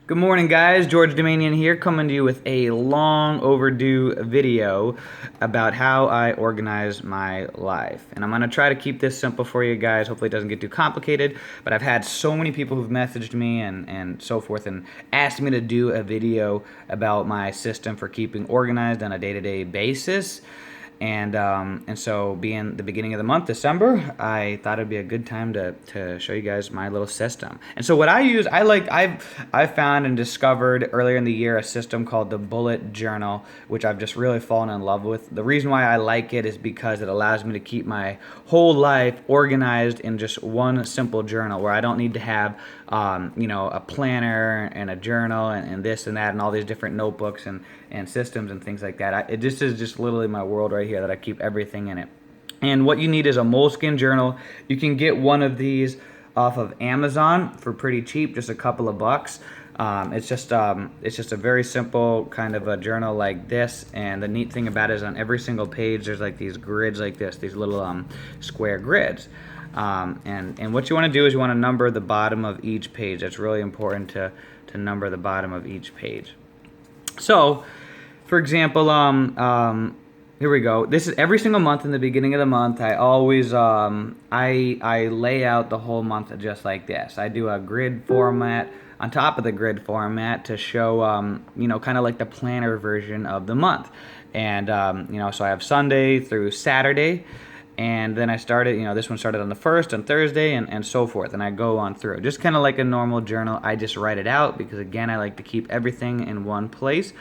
Good morning, guys. George Domanian here, coming to you with a long overdue video about how I organize my life. And I'm going to try to keep this simple for you guys. Hopefully it doesn't get too complicated, but I've had so many people who've messaged me and so forth and asked me to do a video about my system for keeping organized on a day-to-day basis. And so being the beginning of the month, December, I thought it'd be a good time to show you guys my little system. And so what I use, I've found and discovered earlier in the year a system called the bullet journal, which I've just really fallen in love with. The reason why I like it is because it allows me to keep my whole life organized in just one simple journal where I don't need to have a planner and a journal and this and that and all these different notebooks and systems and things like that. It just is just literally my world right here that I keep everything in it. And what you need is a moleskin journal. You can get one of these off of Amazon for pretty cheap, just a couple of bucks. It's just a very simple kind of a journal like this, and the neat thing about it is on every single page there's like these grids like this, these little square grids. And what you want to do is you want to number the bottom of each page. That's really important to number the bottom of each page. So, for example, here we go. This is every single month in the beginning of the month. I always I lay out the whole month just like this. I do a grid format on top of the grid format to show kind of like the planner version of the month. And so I have Sunday through Saturday. And then I started, this one started on the 1st, on Thursday, and so forth. And I go on through. Just kind of like a normal journal. I just write it out because, again, I like to keep everything in one place.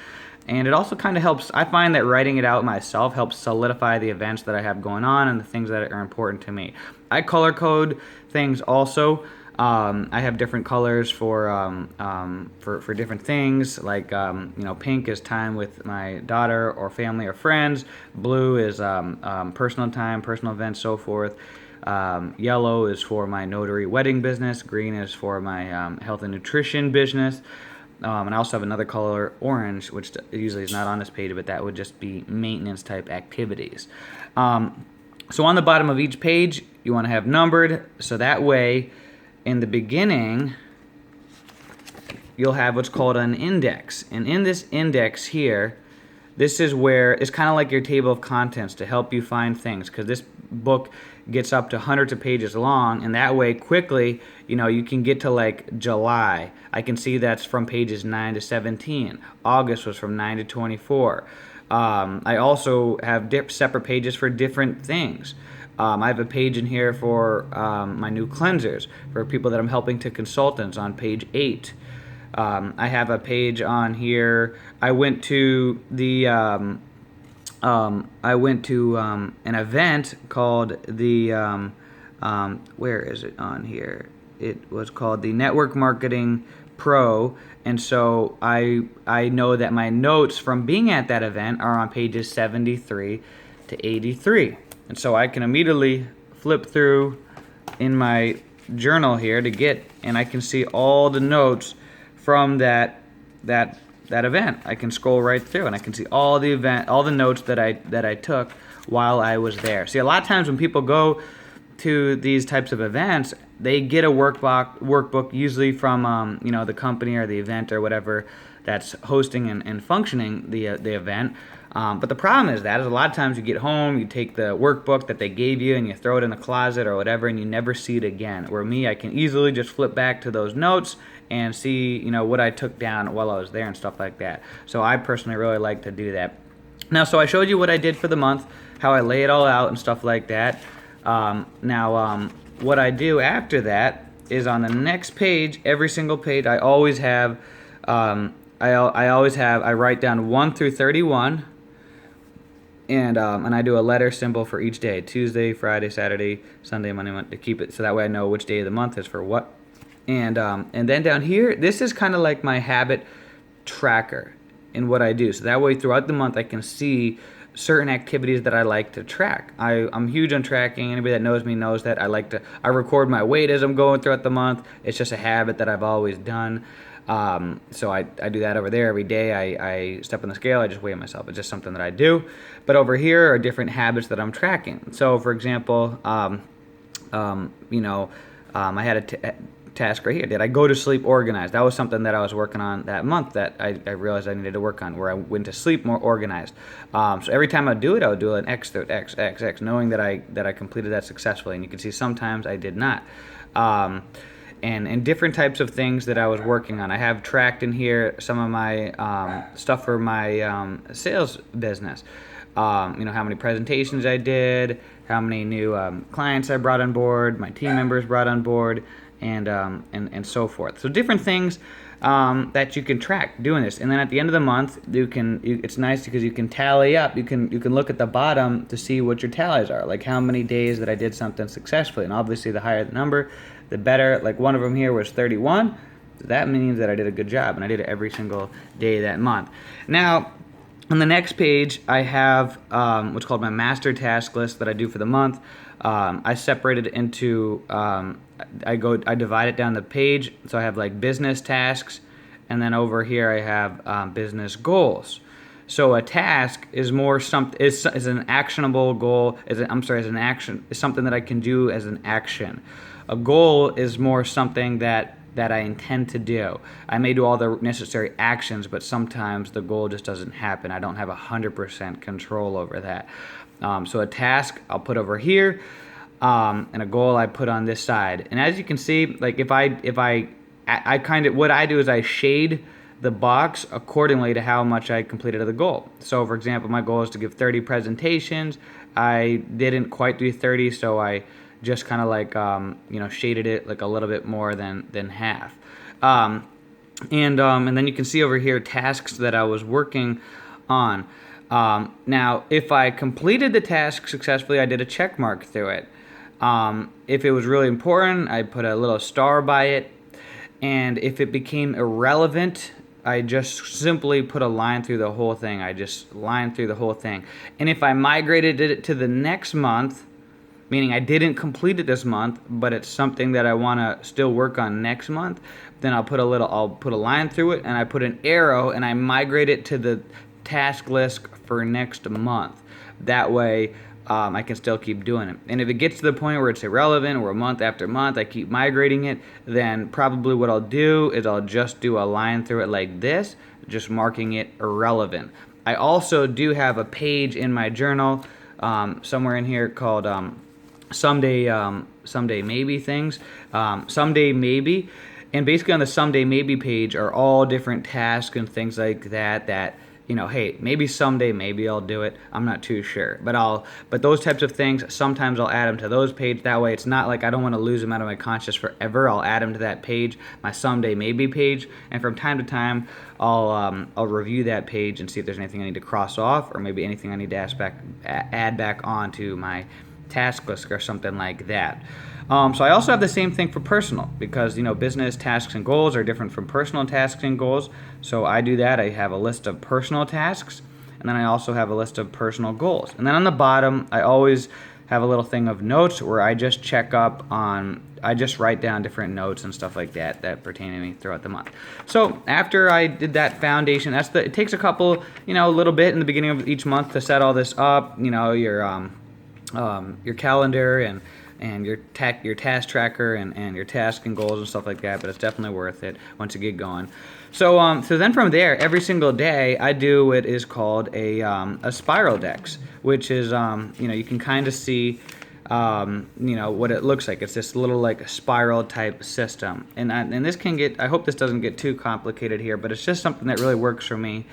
And it also kind of helps, I find that writing it out myself helps solidify the events that I have going on and the things that are important to me. I color code things also. I have different colors for different things, like pink is time with my daughter or family or friends. Blue is personal time, personal events, so forth. Yellow is for my notary wedding business. Green is for my health and nutrition business. And I also have another color, orange, which usually is not on this page, but that would just be maintenance type activities. So on the bottom of each page, you want to have numbered, so that way in the beginning, you'll have what's called an index. And in this index here, this is where it's kind of like your table of contents to help you find things, because this book gets up to hundreds of pages long, and that way quickly, you can get to like July. I can see that's from pages 9 to 17. August was from 9 to 24. I also have separate pages for different things. I have a page in here for my new cleansers, for people that I'm helping to consultants on page 8. I have a page on here. I went to an event called the where is it on here? It was called the Network Marketing Pro, and so I know that my notes from being at that event are on pages 73 to 83. And so I can immediately flip through in my journal here and I can see all the notes from that event. I can scroll right through and I can see all the notes that I took while I was there. See, a lot of times when people go to these types of events, they get a workbook usually from the company or the event or whatever that's hosting and functioning the event. But the problem is a lot of times you get home, you take the workbook that they gave you and you throw it in the closet or whatever, and you never see it again. Where me, I can easily just flip back to those notes and see, what I took down while I was there and stuff like that. So I personally really like to do that. Now, so I showed you what I did for the month, how I lay it all out and stuff like that. What I do after that is on the next page, every single page, I always have, I write down 1 through 31. And I do a letter symbol for each day: Tuesday, Friday, Saturday, Sunday, Monday, to keep it so that way I know which day of the month is for what. And then down here, this is kind of like my habit tracker in what I do. So that way throughout the month I can see certain activities that I like to track. I'm huge on tracking. Anybody that knows me knows that I record my weight as I'm going throughout the month. It's just a habit that I've always done. So I do that over there every day. I step on the scale, I just weigh myself. It's just something that I do. But over here are different habits that I'm tracking. So for example, I had a task right here. Did I go to sleep organized? That was something that I was working on that month that I realized I needed to work on, where I went to sleep more organized. So every time I would do it, I would do an X through X, X, X, knowing that I completed that successfully. And you can see sometimes I did not. And different types of things that I was working on. I have tracked in here some of my stuff for my sales business. How many presentations I did, how many new clients I brought on board, my team members brought on board, and so forth. So different things that you can track doing this. And then at the end of the month, it's nice because you can tally up. You can look at the bottom to see what your tallies are, like how many days that I did something successfully. And obviously, the higher the number, the better. Like one of them here was 31. So that means that I did a good job, and I did it every single day that month. Now, on the next page, I have what's called my master task list that I do for the month. I separate it into, I divide it down the page. So I have like business tasks, and then over here I have business goals. So a task is more is an actionable goal. Is an action is something that I can do as an action. A goal is more something that I intend to do. I may do all the necessary actions, but sometimes the goal just doesn't happen. I don't have 100% control over that. So a task I'll put over here, and a goal I put on this side. And as you can see, like if I kind of, what I do is I shade the box accordingly to how much I completed of the goal. So for example, my goal is to give 30 presentations. I didn't quite do 30, so I just kind of like shaded it like a little bit more than half. And then you can see over here tasks that I was working on. Now, if I completed the task successfully, I did a check mark through it. If it was really important, I put a little star by it. And if it became irrelevant, I just simply put a line through the whole thing. I just lined through the whole thing. And if I migrated it to the next month, meaning I didn't complete it this month, but it's something that I want to still work on next month, then I'll put a line through it, and I put an arrow, and I migrate it to the task list for next month. That way, I can still keep doing it. And if it gets to the point where it's irrelevant, or month after month I keep migrating it, then probably what I'll do is I'll just do a line through it like this, just marking it irrelevant. I also do have a page in my journal somewhere in here called someday maybe things, someday maybe, and basically on the someday maybe page are all different tasks and things like that hey, maybe someday maybe I'll do it, I'm not too sure, but those types of things, sometimes I'll add them to those pages. That way it's not like I don't want to lose them out of my conscious forever. I'll add them to that page, my someday maybe page, and from time to time I'll review that page and see if there's anything I need to cross off, or maybe anything I need to add back onto my task list or something like that. So I also have the same thing for personal, because business tasks and goals are different from personal tasks and goals. So I do that. I have a list of personal tasks, and then I also have a list of personal goals. And then on the bottom, I always have a little thing of notes where I just I just write down different notes and stuff like that pertain to me throughout the month. So after I did that foundation, it takes a couple, a little bit in the beginning of each month to set all this up, your calendar and your task tracker and your task and goals and stuff like that, but it's definitely worth it once you get going. So then from there, every single day I do what is called a Spiraldex, which is you can kind of see what it looks like. It's this little like spiral type system, and this can get, I hope this doesn't get too complicated here, but it's just something that really works for me.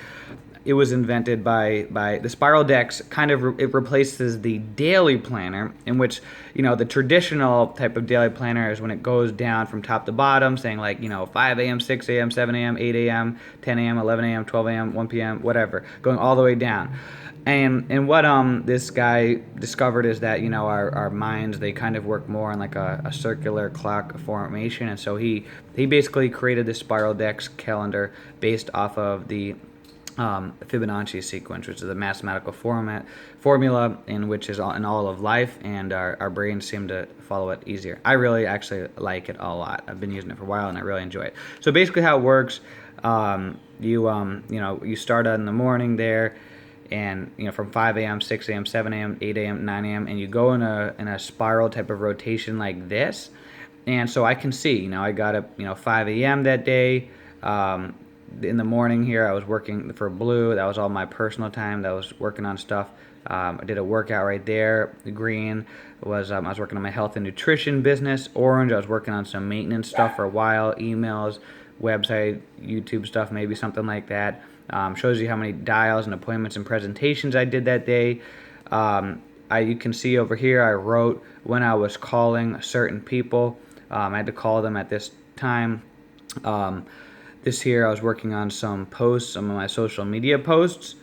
It was invented by the Spiraldex. Kind of it replaces the daily planner, in which the traditional type of daily planner is when it goes down from top to bottom, saying like 5 a.m., 6 a.m., 7 a.m., 8 a.m., 10 a.m., 11 a.m., 12 a.m., 1 p.m., whatever, going all the way down. And what this guy discovered is that our minds, they kind of work more in like a circular clock formation, and so he basically created this Spiraldex calendar based off of the Fibonacci sequence, which is a mathematical formula in which is in all of life, and our brains seem to follow it easier. I really actually like it a lot. I've been using it for a while and I really enjoy it. So basically how it works, you start in the morning there, and from 5 a.m., 6 a.m., 7 a.m., 8 a.m., 9 a.m., and you go in a spiral type of rotation like this. And so I can see, I got up, 5 a.m. that day. In the morning here, I was working for Blue. That was all my personal time. That was working on stuff. I did a workout right there. The green was I was working on my health and nutrition business. Orange, I was working on some maintenance stuff for a while, emails, website, YouTube stuff, maybe something like that. Shows you how many dials and appointments and presentations I did that day. You can see over here I wrote when I was calling certain people. I had to call them at this time. This here I was working on some posts, some of my social media posts.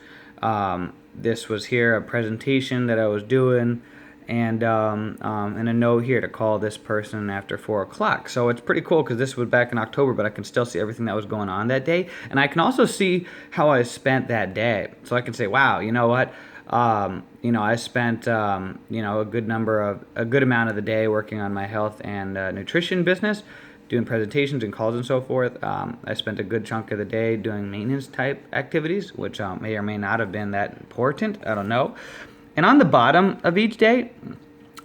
This was here a presentation that I was doing, and a note here to call this person after 4 o'clock. So it's pretty cool because this was back in October, but I can still see everything that was going on that day, and I can also see how I spent that day. So I can say, wow, you know what? I spent a good amount of the day working on my health and nutrition business, doing presentations and calls and so forth. I spent a good chunk of the day doing maintenance type activities, which may or may not have been that important. I don't know. And on the bottom of each day,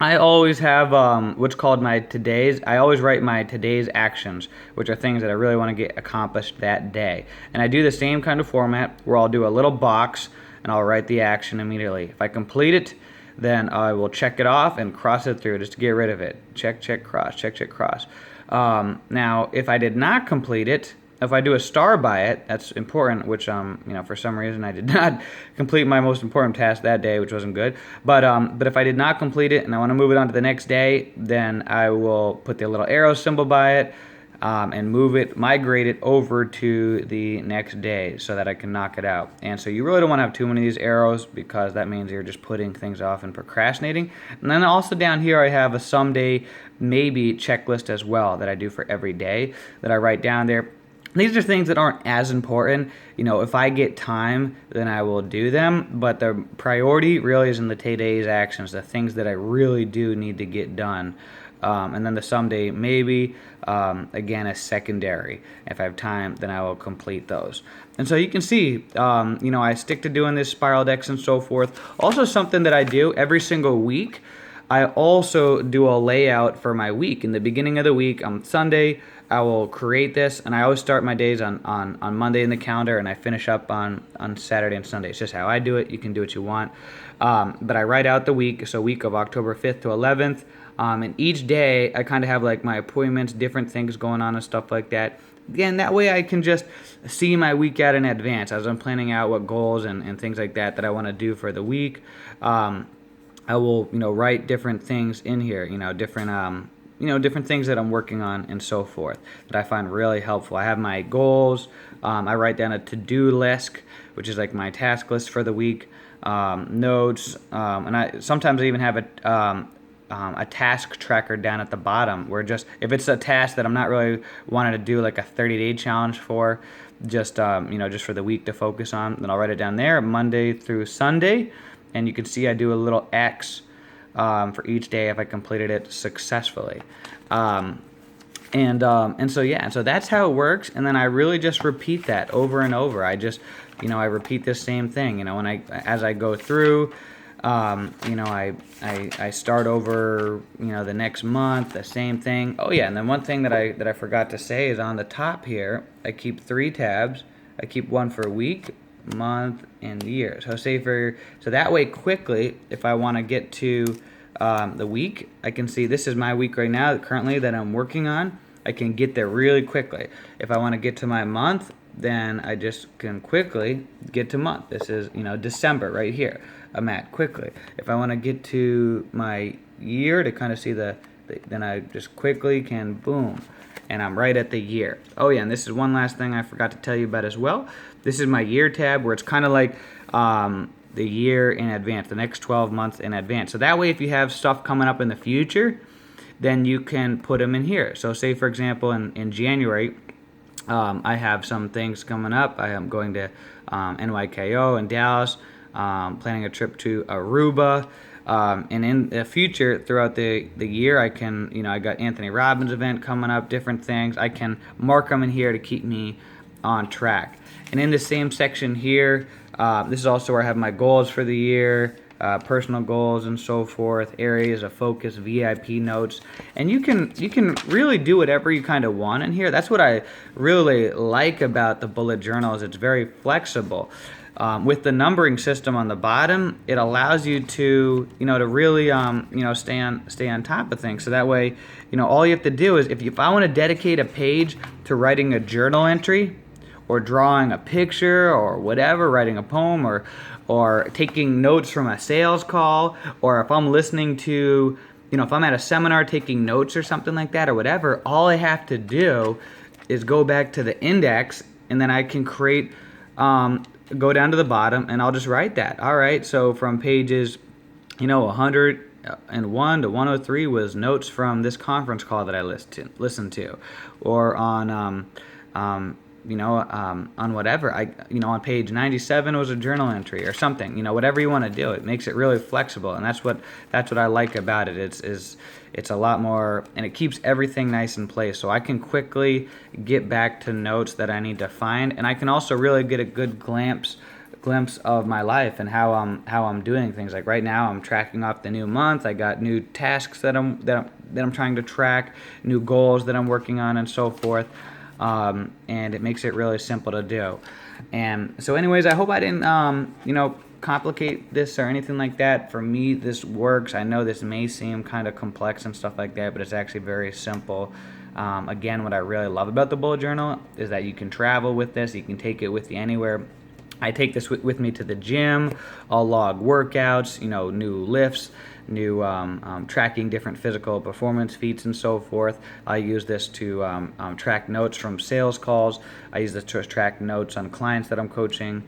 I always have what's called my today's. I always write my today's actions, which are things that I really want to get accomplished that day. And I do the same kind of format where I'll do a little box and I'll write the action immediately. If I complete it, then I will check it off and cross it through just to get rid of it. Check, check, cross, check, check, cross. Now, if I did not complete it, if I do a star by it, that's important, which, for some reason I did not complete my most important task that day, which wasn't good. But if I did not complete it and I want to move it on to the next day, then I will put the little arrow symbol by it, and migrate it over to the next day so that I can knock it out. And so you really don't want to have too many of these arrows because that means you're just putting things off and procrastinating. And then also down here I have a someday maybe checklist as well that I do for every day that I write down there. These are things that aren't as important. If I get time, then I will do them. But the priority really is in the today's actions, the things that I really do need to get done. And then the someday maybe, again, is secondary. If I have time, then I will complete those. And so you can see, I stick to doing this Spiraldex and so forth. Also something that I do every single week, I also do a layout for my week. In the beginning of the week, on Sunday, I will create this, and I always start my days on Monday in the calendar, and I finish up on Saturday and Sunday. It's just how I do it. You can do what you want. But I write out the week, so week of October 5th to 11th. And each day, I kind of have like my appointments, different things going on and stuff like that. Again, that way I can just see my week out in advance as I'm planning out what goals and things like that I want to do for the week. I will, write different things in here, different things that I'm working on and so forth that I find really helpful. I have my goals. I write down a to-do list, which is like my task list for the week, notes, and sometimes I even have a task tracker down at the bottom where just if it's a task that I'm not really wanting to do like a 30-day challenge for, just for the week to focus on, then I'll write it down there Monday through Sunday. And you can see I do a little X for each day if I completed it successfully. So that's how it works. And then I really just repeat that over and over. I just, I repeat this same thing. As I go through, I start over, the next month, the same thing. Oh yeah, and then one thing that I forgot to say is on the top here, I keep 3 tabs. I keep one for a week, month, and year. So that way quickly, if I want to get to the week, I can see this is my week right now currently that I'm working on. I can get there really quickly. If I want to get to my month, then I just can quickly get to month. This is December right here. I'm at quickly. If I want to get to my year to kind of see then I just quickly can boom, and I'm right at the year. Oh yeah, and this is one last thing I forgot to tell you about as well. This is my year tab where it's kind of like the year in advance, the next 12 months in advance. So that way if you have stuff coming up in the future, then you can put them in here. So say for example in January, I have some things coming up. I am going to NYKO in Dallas, planning a trip to Aruba. And in the future, throughout the year, I can, I got Anthony Robbins event coming up, different things. I can mark them in here to keep me on track. And in the same section here, this is also where I have my goals for the year, personal goals and so forth, areas of focus, VIP notes, and you can really do whatever you kind of want in here. That's what I really like about the bullet journal, is it's very flexible. With the numbering system on the bottom, it allows you to, to really, stay on top of things. So that way, all you have to do is, if I want to dedicate a page to writing a journal entry, or drawing a picture, or whatever, writing a poem, or taking notes from a sales call, or if I'm listening to, if I'm at a seminar taking notes or something like that, or whatever, all I have to do is go back to the index, and then I can create, go down to the bottom, and I'll just write that. All right, so from pages, 101 to 103 was notes from this conference call that I listened to, or on on whatever, on page 97 was a journal entry or something, whatever you want to do. It makes it really flexible, and that's what I like about it. It's a lot more, and it keeps everything nice in place, so I can quickly get back to notes that I need to find, and I can also really get a good glimpse of my life and how I'm doing things. Like right now, I'm tracking off the new month. I got new tasks that I'm trying to track, new goals that I'm working on, and so forth. And it makes it really simple to do. And so anyways, I hope I didn't complicate this or anything like that. For me, this works. I know this may seem kind of complex and stuff like that, but it's actually very simple. Again, what I really love about the bullet journal is that you can travel with this. You can take it with you anywhere. I take this with me to the gym. I'll log workouts, new lifts, new tracking different physical performance feats and so forth. I use this to track notes from sales calls. I use this to track notes on clients that I'm coaching.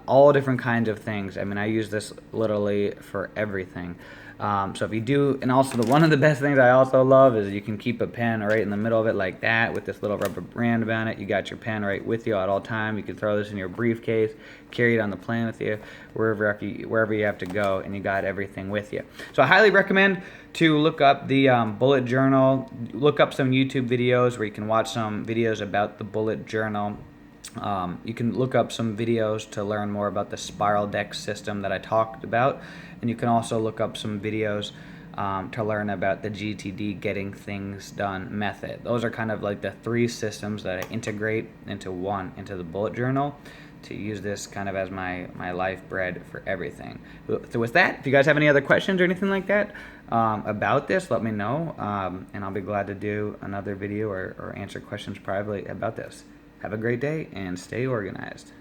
All different kinds of things. I mean, I use this literally for everything. So if you do, and also one of the best things I also love is you can keep a pen right in the middle of it like that with this little rubber band around it. You got your pen right with you at all time. You can throw this in your briefcase, carry it on the plane with you, wherever you have to go, and you got everything with you. So I highly recommend to look up the bullet journal, look up some YouTube videos where you can watch some videos about the bullet journal. You can look up some videos to learn more about the Spiraldex system that I talked about, and you can also look up some videos to learn about the GTD, getting things done method. Those are kind of like the three systems that I integrate into the bullet journal, to use this kind of as my life bread for everything. So with that, if you guys have any other questions or anything like that about this, let me know, and I'll be glad to do another video or answer questions privately about this. Have a great day and stay organized.